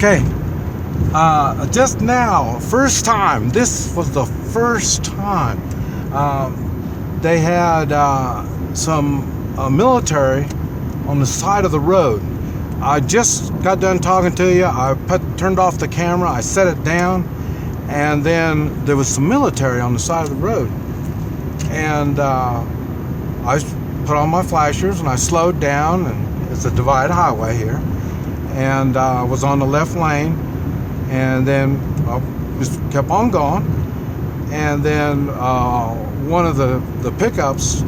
Okay, just now, first time, this was the first time, they had some military on the side of the road. I just got done talking to you. I turned off the camera, I set it down, and then there was some military on the side of the road. And I put on my flashers and I slowed down, and it's a divided highway here. And I was on the left lane, and then I just kept on going. And then one of the pickups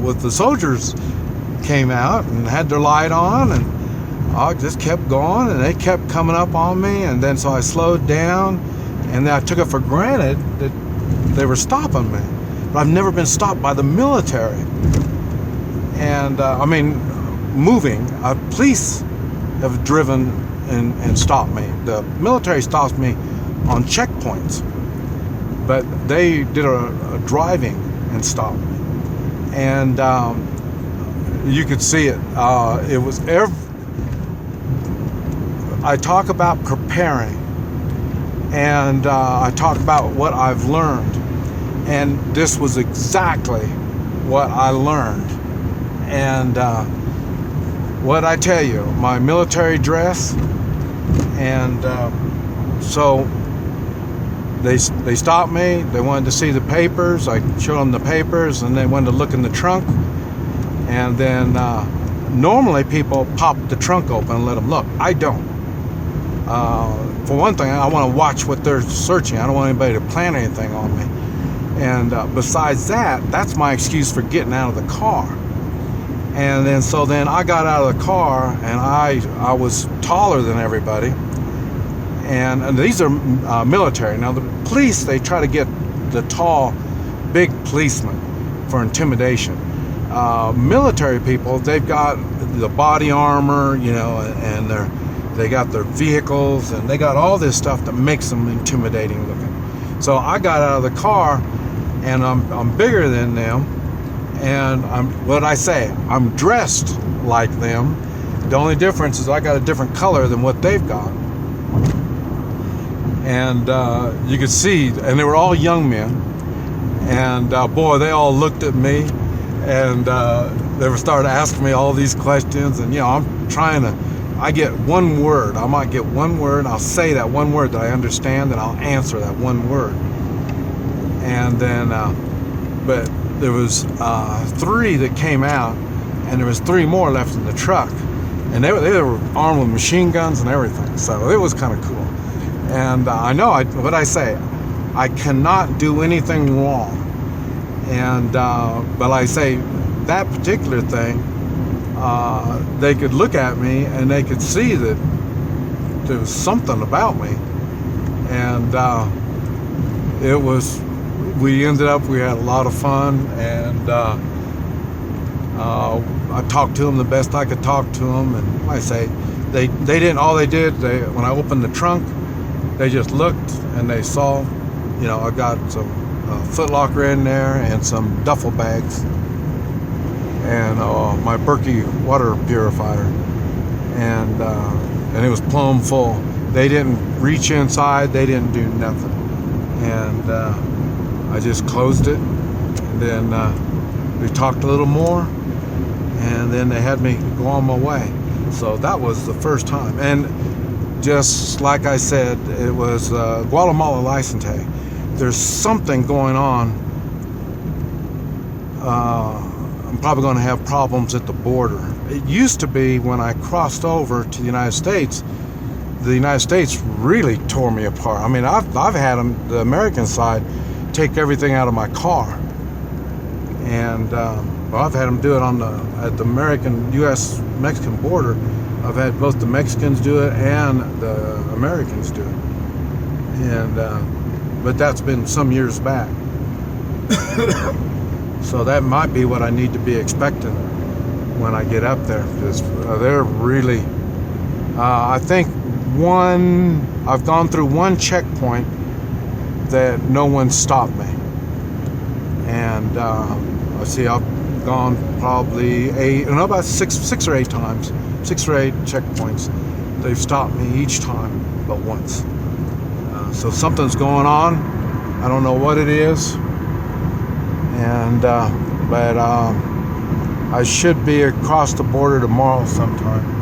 with the soldiers came out and had their light on, and I just kept going, and they kept coming up on me. And then so I slowed down, and then I took it for granted that they were stopping me. But I've never been stopped by the military. And I mean, moving, police have driven and stopped me. The military stops me on checkpoints, but they did a driving and stopped me. And you could see it. It was I talk about preparing, and I talk about what I've learned, and this was exactly what I learned. And what I tell you, my military dress, and so they stopped me. They wanted to see the papers. I showed them the papers, and they wanted to look in the trunk. And then normally people pop the trunk open and let them look. I don't. For one thing, I want to watch what they're searching. I don't want anybody to plant anything on me. And besides that, that's my excuse for getting out of the car. And then so then I got out of the car, and I was taller than everybody. And these are military. Now the police, they try to get the tall, big policemen for intimidation. Military people, they've got the body armor, you know, and they got their vehicles, and they got all this stuff that makes them intimidating looking. So I got out of the car, and I'm bigger than them, and I'm dressed like them. The only difference is I got a different color than what they've got. And you could see, and they were all young men, and boy, they all looked at me, and they were starting to ask me all these questions. And you know, I'm trying to, I get one word, I might get one word, I'll say that one word that I understand, and I'll answer that one word. And then but there was 3 that came out, and there was 3 more left in the truck, and they were armed with machine guns and everything, so it was kind of cool. And I know what I say, I cannot do anything wrong. And but I say that particular thing, they could look at me and they could see that there was something about me. And it was, we had a lot of fun, and I talked to them the best I could talk to them. And I say, they didn't, all they did, when I opened the trunk, they just looked and they saw, you know, I got some Foot Locker in there and some duffel bags, and my Berkey water purifier, and it was plumb full. They didn't reach inside, they didn't do nothing. And I just closed it, and then we talked a little more, and then they had me go on my way. So that was the first time. And just like I said, it was Guatemala license tag. There's something going on. I'm probably going to have problems at the border. It used to be when I crossed over to the United States really tore me apart. I mean, I've had them, the American side, take everything out of my car, and I've had them do it at the American U.S. Mexican border. I've had both the Mexicans do it and the Americans do it, and but that's been some years back. So that might be what I need to be expecting when I get up there, because they're really, I think I've gone through one checkpoint that no one stopped me, and let's see, I've gone probably about six or eight times, 6 or 8 checkpoints they've stopped me each time but once. So something's going on. I don't know what it is, and but I should be across the border tomorrow sometime.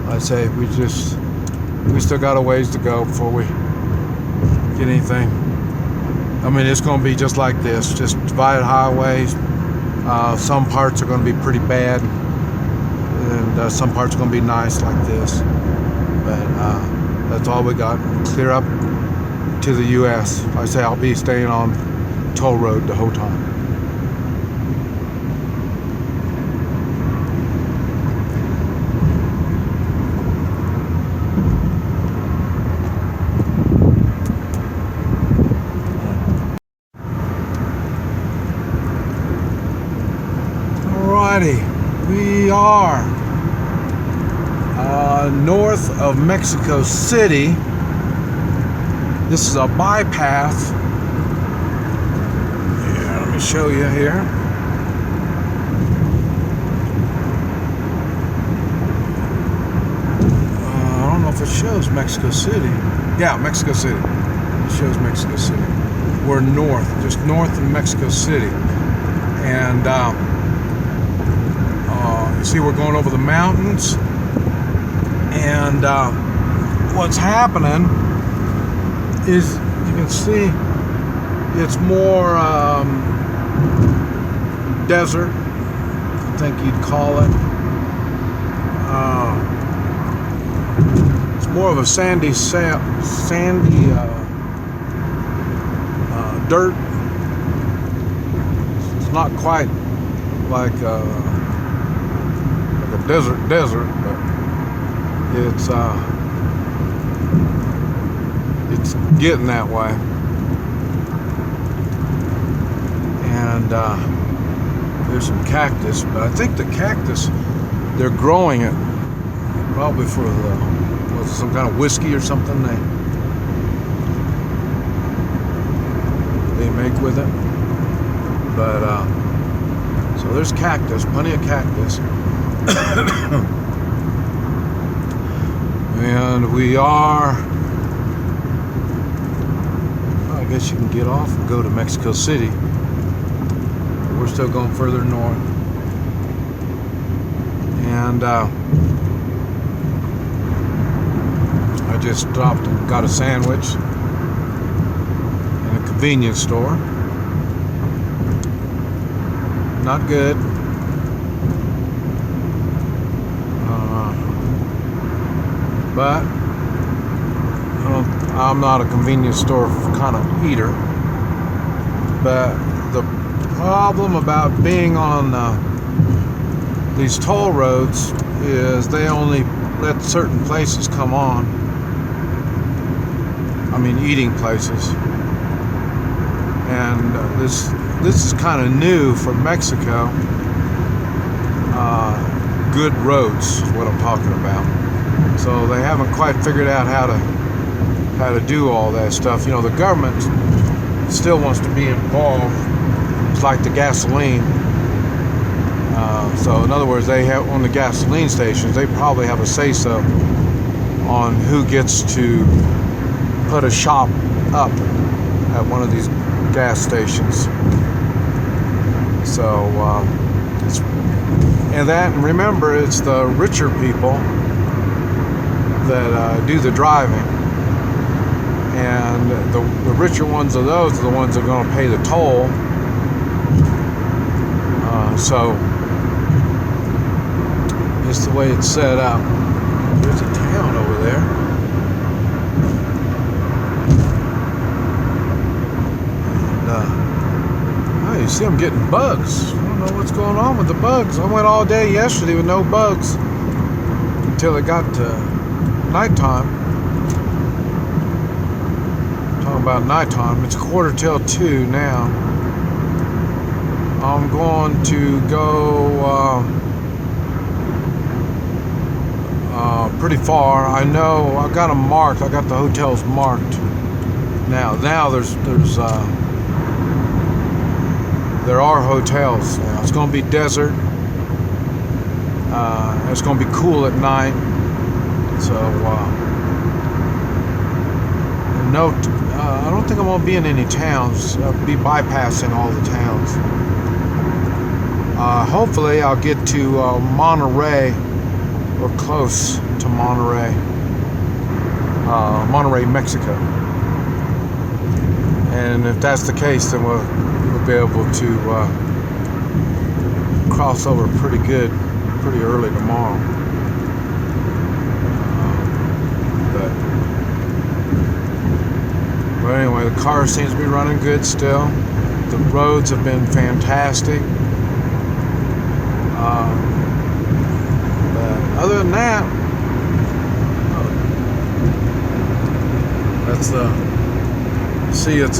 I say we still got a ways to go before we get anything. I mean, it's going to be just like this, just divided highways. Some parts are going to be pretty bad, and some parts are going to be nice like this. But that's all we got. Clear up to the U.S. I say I'll be staying on toll road the whole time. Alrighty, we are north of Mexico City. This is a bypass. Yeah, let me show you here. I don't know if it shows Mexico City. Yeah, Mexico City. It shows Mexico City. We're north, just north of Mexico City. And you see we're going over the mountains. And what's happening is, you can see, it's more desert, I think you'd call it. It's more of a sandy dirt. It's not quite like a desert, but it's getting that way. And there's some cactus, but I think the cactus, they're growing it probably for some kind of whiskey or something they make with it. But so there's cactus, plenty of cactus. And we are, I guess you can get off and go to Mexico City. We're still going further north. And I just stopped and got a sandwich in a convenience store. Not good. But I'm not a convenience store kind of eater. But the problem about being on these toll roads is they only let certain places come on. I mean, eating places. And this is kind of new for Mexico. Good roads is what I'm talking about. So they haven't quite figured out how to do all that stuff. You know, the government still wants to be involved. It's like the gasoline. So in other words, they have on the gasoline stations, they probably have a say-so on who gets to put a shop up at one of these gas stations. So and remember, it's the richer people that do the driving, and the richer ones of those are the ones that are going to pay the toll. So it's the way it's set up. There's a town over there. And, you see I'm getting bugs. I don't know what's going on with the bugs. I went all day yesterday with no bugs until it got to nighttime. Talking about nighttime. It's 1:45 now. I'm going to go pretty far. I know I got them marked. I got the hotels marked. Now there are hotels now. It's going to be desert. It's going to be cool at night. So, no, I don't think I'm going to be in any towns. I'll be bypassing all the towns. Hopefully I'll get to Monterey, or close to Monterey, Mexico. And if that's the case, then we'll be able to cross over pretty early tomorrow. But anyway, the car seems to be running good still. The roads have been fantastic. But other than that, that's see, it's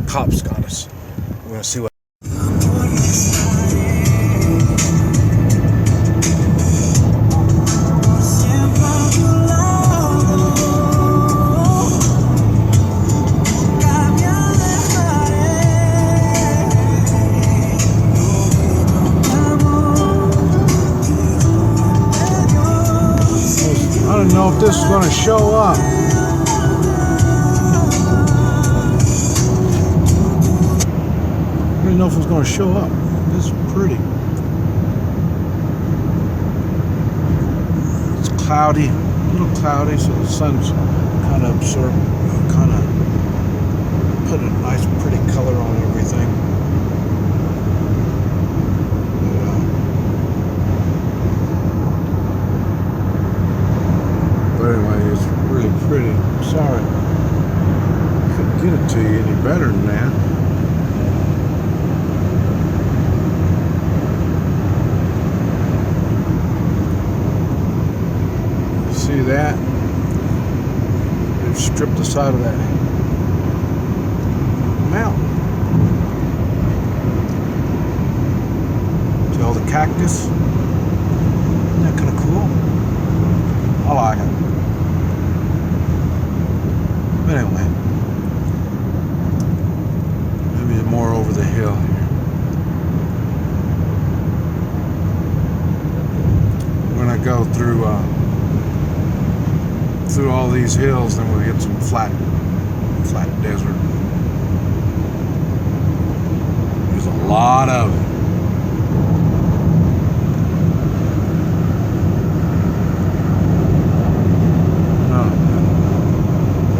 cops got us. We're gonna see what. I don't know if this is going to show up. I don't know if it's going to show up. This is pretty. It's cloudy, a little cloudy, so the sun's kind of put a nice, pretty color on everything. But anyway, it's really pretty. Sorry, couldn't get it to you any better than that. See that? They've stripped the side of that mountain. See all the cactus? Isn't that kind of cool? I like it. But anyway, maybe more over the hill here. When I go through all these hills, then we'll get some flat desert. There's a lot of it.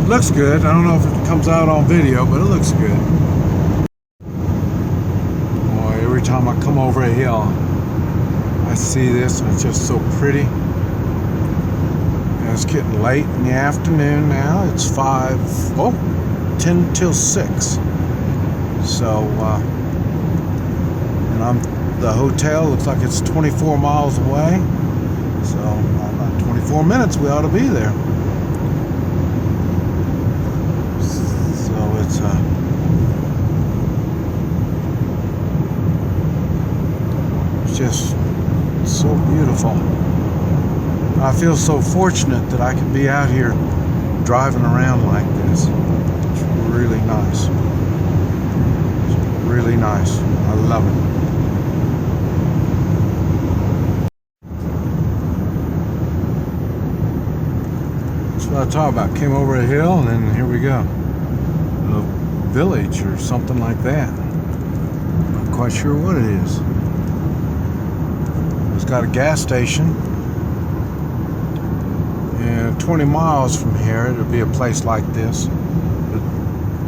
Looks good. I don't know if it comes out on video, but it looks good. Boy, every time I come over a hill, I see this, and it's just so pretty. And it's getting late in the afternoon now. It's 10 till 6. So, and the hotel looks like it's 24 miles away. So, about 24 minutes we ought to be there. It's just so beautiful. I feel so fortunate that I can be out here driving around like this. It's really nice. It's really nice. I love it. That's what I talk about. Came over a hill and then here we go. A village or something like that. Not quite sure what it is. It's got a gas station. And 20 miles from here, it'll be a place like this. But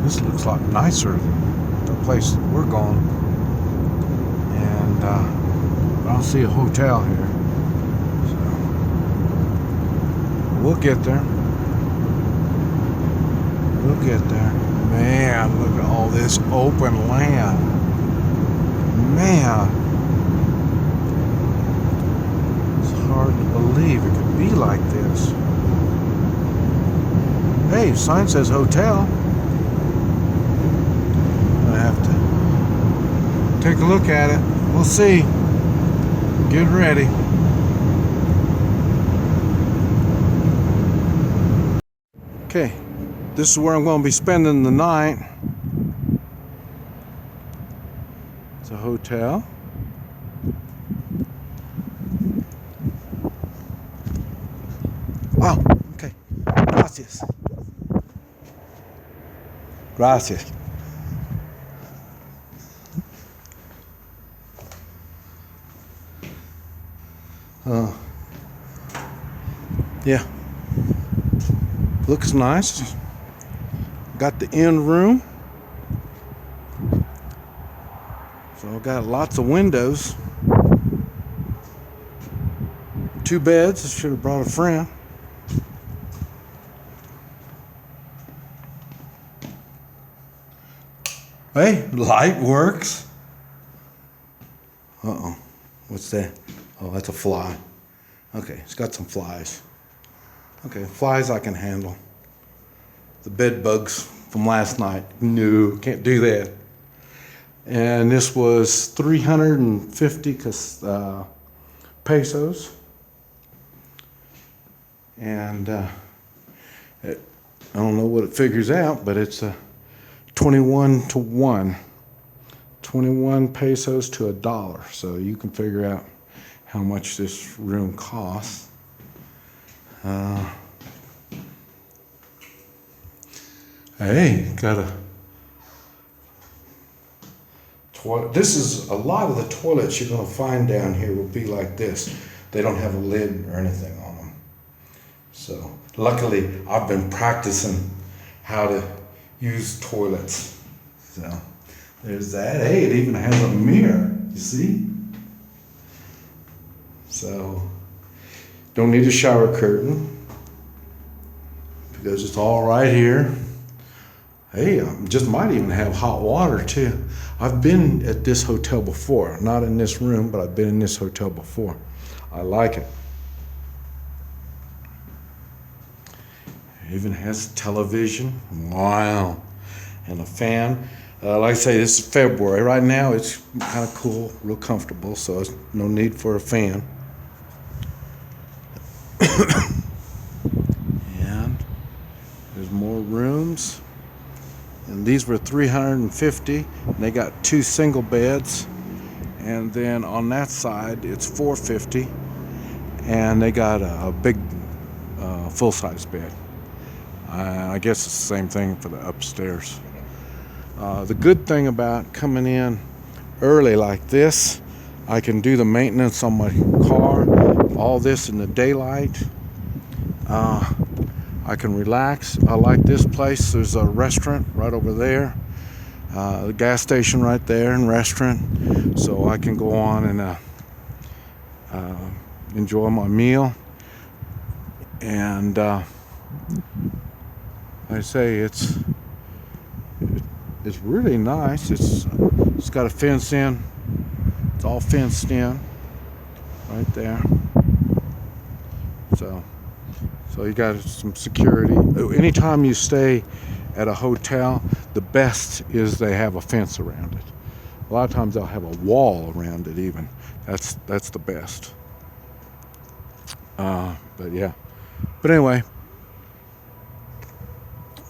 this looks a lot nicer than the place that we're going. And I don't see a hotel here. So we'll get there. We'll get there. Man, look at all this open land. Man. It's hard to believe it could be like this. Hey, sign says hotel. I have to take a look at it. We'll see. Get ready. Okay, this is where I'm going to be spending the night. It's a hotel. Oh, okay. Gracias. Gracias. Yeah. Looks nice. Got the end room. So I've got lots of windows. 2 beds. I should have brought a friend. Hey, light works. Uh-oh. What's that? Oh, that's a fly. Okay, it's got some flies. Okay, flies I can handle. The bed bugs from last night. No, can't do that. And this was 350 pesos. And I don't know what it figures out, but it's 21 to 1. 21 pesos to $1. So you can figure out how much this room costs. Hey, got a toilet. This is a lot of the toilets you're going to find down here will be like this. They don't have a lid or anything on them. So luckily, I've been practicing how to use toilets. So there's that. Hey, it even has a mirror. You see? So don't need a shower curtain because it's all right here. Hey, I just might even have hot water too. I've been at this hotel before, not in this room, but I've been in this hotel before. I like it. It even has television. Wow. And a fan. Like I say, this is February. Right now it's kind of cool, real comfortable, so there's no need for a fan. And there's more rooms. And these were 350. And they got 2 single beds. And then on that side, it's 450. And they got a big full-size bed. I guess it's the same thing for the upstairs. The good thing about coming in early like this, I can do the maintenance on my car, all this in the daylight. I can relax. I like this place. There's a restaurant right over there, the gas station right there and restaurant, so I can go on and enjoy my meal. And like I say, it's really nice. It's got a fence in. It's all fenced in right there. So you got some security. Anytime you stay at a hotel, the best is they have a fence around it. A lot of times they'll have a wall around it even. That's the best. But yeah. But anyway,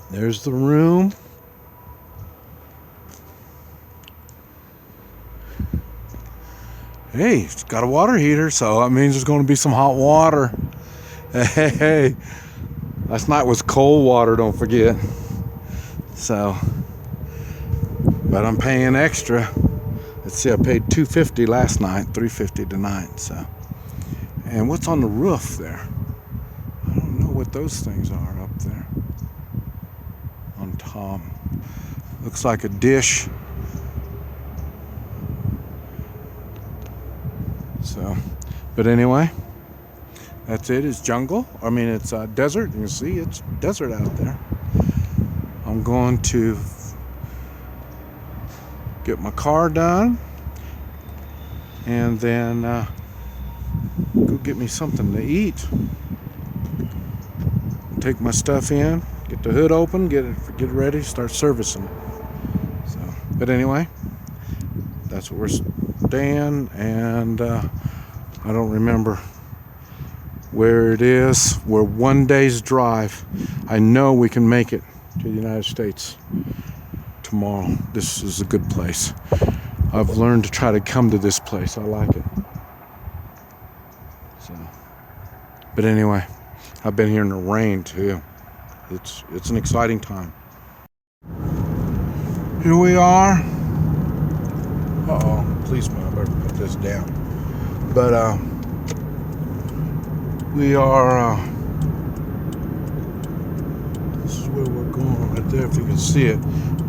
there's the room. Hey, it's got a water heater, so that means there's going to be some hot water. Hey, last night was cold water, don't forget. So, but I'm paying extra. Let's see, I paid $250 last night, $350 tonight. So, and what's on the roof there? I don't know what those things are up there on top. Looks like a dish. So, but anyway, that's it. It's jungle. I mean, it's desert. You can see it's desert out there. I'm going to get my car done and then go get me something to eat. Take my stuff in, get the hood open, get it ready, start servicing. So, but anyway, that's where we're staying, and I don't remember where it is. We're 1 day's drive. I know we can make it to the United States tomorrow. This is a good place. I've learned to try to come to this place. I like it. So, but anyway, I've been here in the rain too. It's an exciting time. Here we are. Uh-oh, policeman, I better put this down. But we are this is where we're going right there, if you can see it.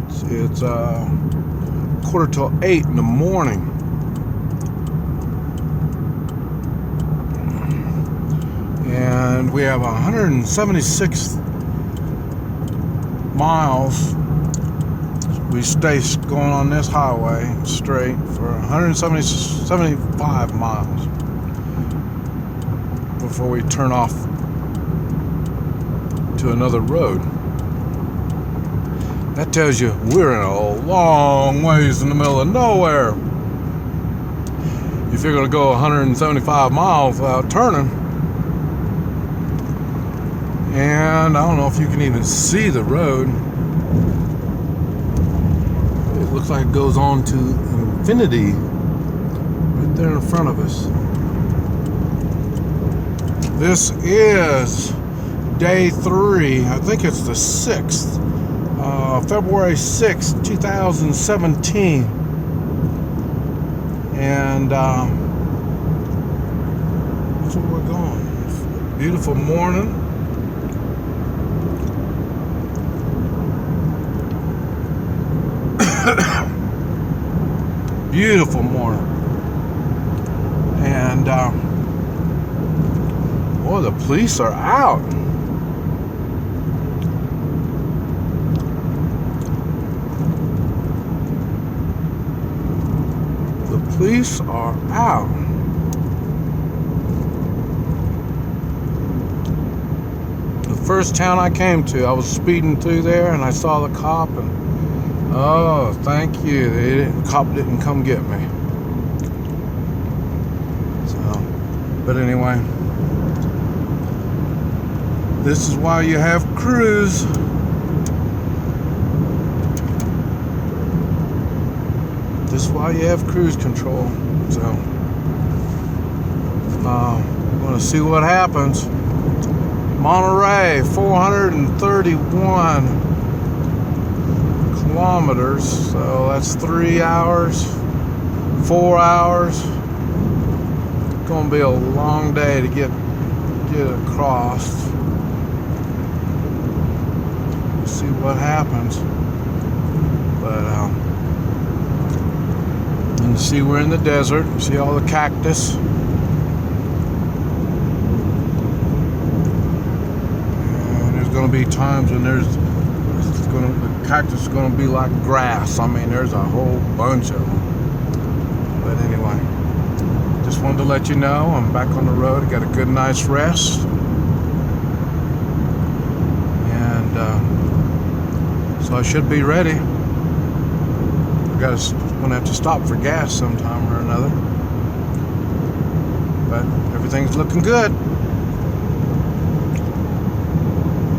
It's 7:45 in the morning. And we have 176 miles. We stay going on this highway straight for 175 miles before we turn off to another road. That tells you we're in a long ways in the middle of nowhere. If you're going to go 175 miles without turning, and I don't know if you can even see the road. It looks like it goes on to infinity right there in front of us. This is day 3. I think it's the 6th. February 6th, 2017. And that's where we're going. Beautiful morning. Beautiful morning. And boy, the police are out. The police are out. The first town I came to, I was speeding through there and I saw the cop, and oh, thank you. The cop didn't come get me. So, but anyway, this is why you have cruise. This is why you have cruise control. So, I'm going to see what happens. Monterey, 431 kilometers, so that's 3 hours, 4 hours. It's gonna be a long day to get across. We'll see what happens. But and see, we're in the desert. See all the cactus. And there's gonna be times when the cactus is going to be like grass. I mean, there's a whole bunch of them. But anyway, just wanted to let you know I'm back on the road. I got a good, nice rest. And so I should be ready. I'm going to have to stop for gas sometime or another. But everything's looking good.